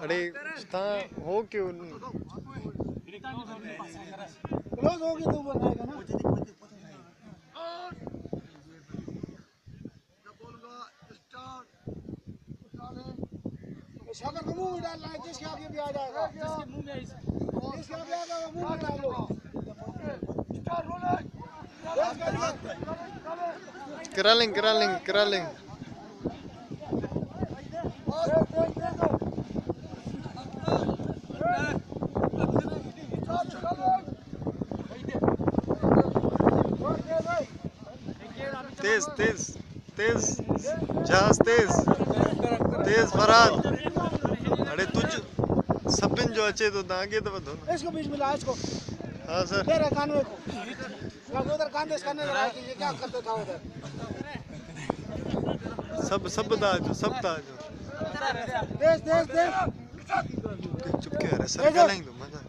अरे हो क्यों क्लोज होगी तो बनाएगा ना। सागर को मुंह में डालना है, जिसके आगे भी आ जाएगा, जिसके मुंह में जिसके आगे आ जाएगा मुंह में डाल लो। करा लेंगे तेज जहाज तेज फरहाद। अरे तुझ सपिन जो अच्छे तो दागे तो बतो इसको बीच में ला इसको। हाँ सर तेरे कानवे को उधर कान दे इसका नजर आया कि ये क्या करते था उधर। सब दाजो तेज चुप क्या रहा सर क्या लेंगे मजा